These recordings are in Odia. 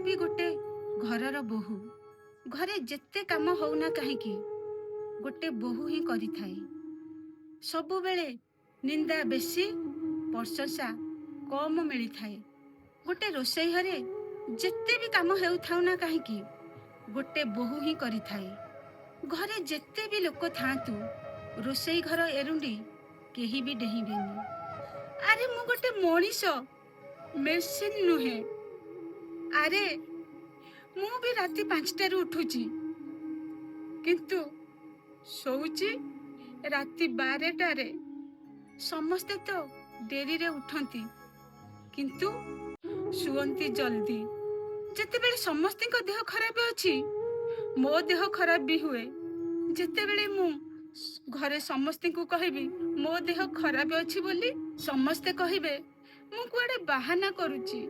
ବି ଗୋଟେ ଘରର ବୋହୂ। ଘରେ ଯେତେ କାମ ହଉନା କାହିଁକି ଗୋଟେ ବୋହୂ ହିଁ କରିଥାଏ। ସବୁବେଳେ ନିନ୍ଦା ବେଶୀ, ପ୍ରଶଂସା କମ ମିଳିଥାଏ। ଗୋଟେ ରୋଷେଇ ଘରେ ଯେତେ ବି କାମ ହେଉଥାଉ ନା କାହିଁକି ଗୋଟେ ବୋହୂ ହିଁ କରିଥାଏ। ଘରେ ଯେତେ ବି ଲୋକ ଥାଆନ୍ତୁ, ରୋଷେଇ ଘର ଏରୁଣ୍ଡି କେହି ବି ଡେଇଁବେନି। ଆରେ ମୁଁ ଗୋଟେ ମଣିଷ, ମେସିନ୍ ନୁହେଁ। ଆରେ ମୁଁ ବି ରାତି 5ଟାରୁ ଉଠୁଛି, କିନ୍ତୁ ଶୋଉଛି ରାତି 12ଟାରେ। ସମସ୍ତେ ତ ଡେରିରେ ଉଠନ୍ତି, କିନ୍ତୁ ଶୁଅନ୍ତି ଜଲ୍ଦି। ଯେତେବେଳେ ସମସ୍ତଙ୍କ ଦେହ ଖରାପ ଅଛି, ମୋ ଦେହ ଖରାପ ବି ହୁଏ। ଯେତେବେଳେ ମୁଁ ଘରେ ସମସ୍ତଙ୍କୁ କହିବି ମୋ ଦେହ ଖରାପ ଅଛି ବୋଲି, ସମସ୍ତେ କହିବେ ମୁଁ କୁଆଡେ ବାହାନା କରୁଛି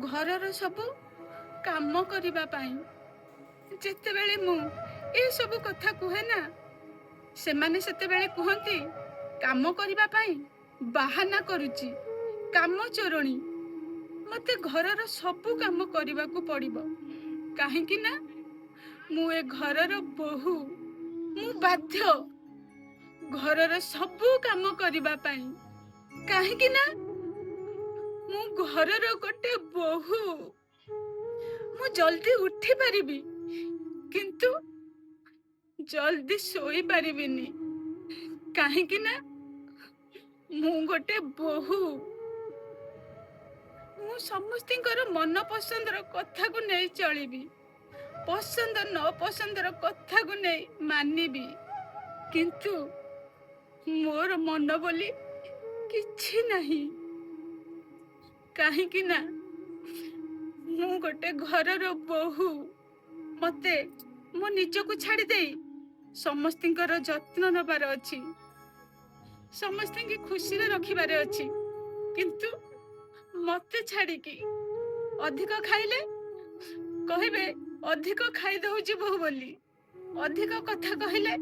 ଘରର ସବୁ କାମ କରିବା ପାଇଁ। ଯେତେବେଳେ ମୁଁ ଏସବୁ କଥା କୁହେ ନା, ସେମାନେ ସେତେବେଳେ କୁହନ୍ତି କାମ କରିବା ପାଇଁ ବାହାନା କରୁଛି, କାମ ଚୋରଣୀ। ମତେ ଘରର ସବୁ କାମ କରିବାକୁ ପଡିବ, କାହିଁକି ନା ମୁଁ ଏ ଘରର ବୋହୂ। ମୁଁ ବାଧ୍ୟ ଘରର ସବୁ କାମ କରିବା ପାଇଁ, କାହିଁକି ନା ମୁଁ ଘରର ଗୋଟେ ବୋହୂ। ମୁଁ ଜଲ୍ଦି ଉଠି ପାରିବି, କିନ୍ତୁ ଜଲ୍ଦି ଶୋଇ ପାରିବିନି, କାହିଁକି ନା ମୁଁ ଗୋଟେ ବୋହୂ। ମୁଁ ସମସ୍ତଙ୍କର ମନ ପସନ୍ଦର କଥାକୁ ନେଇ ଚଳିବି, ପସନ୍ଦ ନ ପସନ୍ଦର କଥାକୁ ନେଇ ମାନିବି, କିନ୍ତୁ ମୋର ମନ ବୋଲି କିଛି ନାହିଁ, କାହିଁକି ନା ମୁଁ ଗୋଟେ ଘରର ବୋହୂ। ମତେ ମୋ ନିଜକୁ ଛାଡ଼ି ଦେଇ ସମସ୍ତଙ୍କର ଯତ୍ନ ନେବାର ଅଛି, ସମସ୍ତଙ୍କୁ ଖୁସିରେ ରଖିବାର ଅଛି। କିନ୍ତୁ ମତେ ଛାଡ଼ିକି ଅଧିକ ଖାଇଲେ କହିବେ ଅଧିକ ଖାଇଦଉଛି ବୋହୂ ବୋଲି, ଅଧିକ କଥା କହିଲେ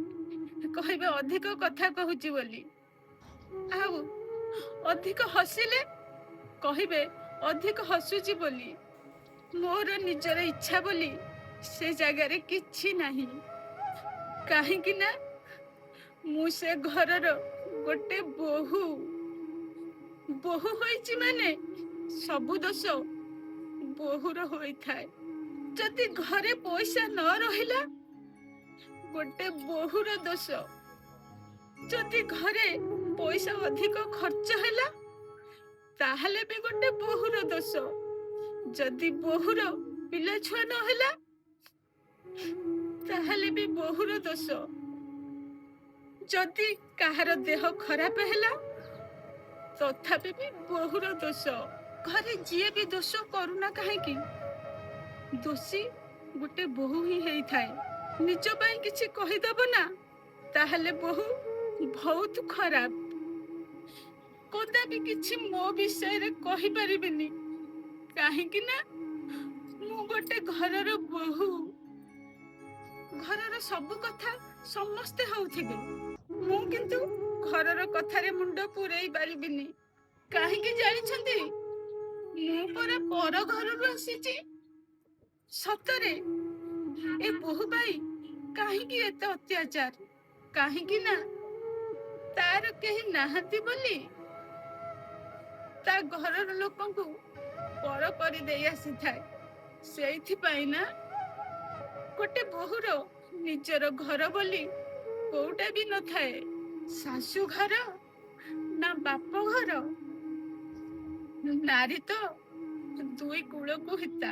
କହିବେ ଅଧିକ କଥା କହୁଛି ବୋଲି, ଆଉ ଅଧିକ ହସିଲେ କହିବେ ଅଧିକ ହସୁଛି ବୋଲି। ମୋର ନିଜର ଇଚ୍ଛା ବୋଲି ସେ ଜାଗାରେ କିଛି ନାହିଁ, କାହିଁକି ନା ମୁଁ ସେ ଘରର ଗୋଟେ ବୋହୂ। ବୋହୂ ହୋଇଛି ମାନେ ସବୁ ଦୋଷ ବୋହୂର ହୋଇଥାଏ। ଯଦି ଘରେ ପଇସା ନ ରହିଲା, ଗୋଟେ ବୋହୂର ଦୋଷ। ଯଦି ଘରେ ପଇସା ଅଧିକ ଖର୍ଚ୍ଚ ହେଲା, ତାହେଲେ ବି ଗୋଟେ ବୋହୂର ଦୋଷ। ଯଦି ବୋହୂର ପିଲା ଛୁଆ ନ ହେଲା, ତାହେଲେ ବି ବୋହୂର ଦୋଷ। ଯଦି କାହାର ଦେହ ଖରାପ ହେଲା, ତଥାପି ବି ବୋହୂର ଦୋଷ। ଘରେ ଯିଏ ବି ଦୋଷ କରୁନା କାହିଁକି, ଦୋଷୀ ଗୋଟେ ବୋହୂ ହିଁ ହେଇଥାଏ। ନିଜ ପାଇଁ କିଛି କହିଦବ ନା, ତାହେଲେ ବୋହୂ ବହୁତ ଖରାପ। କଦାପି କିଛି ମୋ ବିଷୟରେ କହିପାରିବିନି, କାହିଁକି ନା ମୁଁ ଗୋଟେ ଘରର ବୋହୂ। ଘରର ସବୁ କଥା ସମସ୍ତେ ହଉଥିବେ, ମୁଁ କିନ୍ତୁ ଘରର କଥାରେ ମୁଣ୍ଡ ପୂରେଇ ପାରିବିନି। କାହିଁକି ଜାଣିଛନ୍ତି? ମୁଁ ପରା ପର ଘରରୁ ଆସିଛି। ସତରେ ଏ ବୋହୂ ପାଇଁ କାହିଁକି ଏତେ ଅତ୍ୟାଚାର? କାହିଁକି ନା ତାର କେହି ନାହାନ୍ତି ବୋଲି ତା ଘରର ଲୋକଙ୍କୁ ପର କରିଦେଇ ଆସିଥାଏ। ସେଇଥିପାଇଁ ନା ଗୋଟେ ବୋହୂର ନିଜର ଘର ବୋଲି କୋଉଟା ବି ନଥାଏ। ଶାଶୁ ଘର ନା ବାପ ଘର, ନାରୀ ତ ଦୁଇ କୂଳକୁ ହିତା।